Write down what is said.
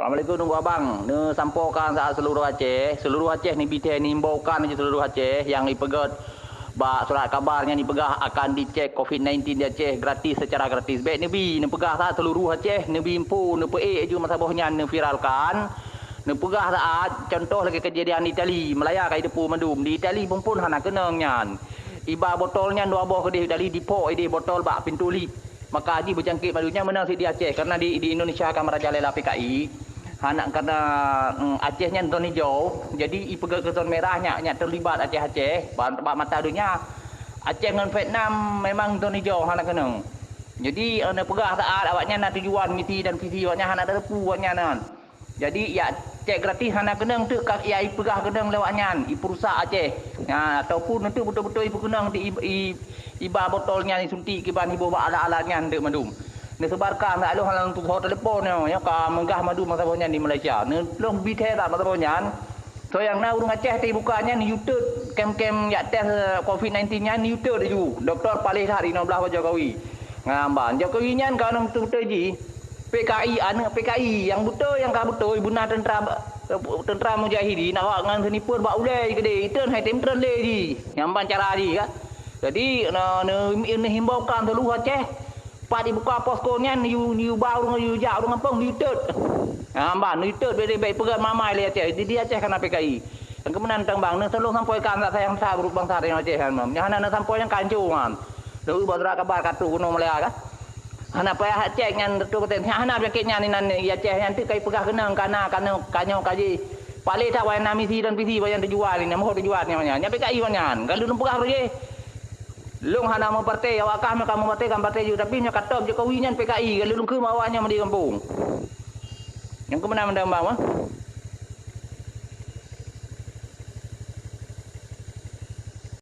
Assalamualaikum nunggu abang. Ne sampokan saat seluruh Aceh. Seluruh Aceh ni BTN ni imbaukan je seluruh Aceh yang dipegat surat kabarnya dipegah akan dicek COVID-19 di Aceh gratis secara gratis. Baik Nabi ne pegah saat seluruh Aceh Nabi impu ne peik je masa bohnya ne viralkan. Ne pegah saat contoh lagi kejadian di Itali, Melaya kai depu mandum. Di Itali pun hana kenang nyan. Iba botolnya dua boh ke Itali dipok ide botol bak pintu lip. Maka haji berjangkit madunya menang di Aceh karena di Indonesia akan merajalela PKI. Anak karena Acehnya zon hijau, jadi ipegang ke zon merahnya terlibat Aceh tempat mata dunia. Aceh dengan Vietnam memang zon hijau anak kena. Jadi anda pegah saat awaknya nak tujuan misi dan visi awaknya anak ada lepu awaknya nan. Jadi ya cek gratis anak kena tu ya ipegah kena lewatnya iperusak Aceh. Ya ataupun nanti betul-betul ipu kena di iba botolnya disuntik ke ban ibu ala-alanya ndek mandum. Ni sebarkan tak ada halang untuk telefon ya ka menggah madu masa bonya di Malaysia. Ni long bithe tak masa bonya. So yang na urung Aceh ti bukanya ni YouTube kem-kem ya test COVID-19 nya ni YouTube ju. Doktor Palih hari 16 Jokowi. Ngamban Jokowi nya kan orang tu ji. PKI PKI yang betul yang ka betul ibuna tentera mujahidin awak ngan senipu bak ulai gede itu hai tem tren le ji. Ngamban cara ji kan. Jadi ne himbaukan seluruh Aceh Pak dibuka poskonya ni baru ni jak orang kampung ni tet. Mbak ni tet baik pegat mamai le Aceh. Di Aceh kan PKI. Yang kemudian tang bang ne selalu sampaikan tak sayang sa grup bangsa yang Aceh kan. Yang hana sampai yang kancuan. Lu badra kabar katu kuno Malaya kan. Hana payah Aceh ngan tu kata hana penyakitnya ni nan Aceh yang tu kai pegah kenang kana kanyo kaji. Pale tak wayan misi dan visi wayan terjual ni mau terjual ni nya. Nya PKI wanyan. Kalau lu pegah je. Long hana mau partai awak kah kamu partai kan partai juga tapi nya katom Jokowi nya PKI kalau lu ke awaknya di kampung. Yang kemenang mendambang mah.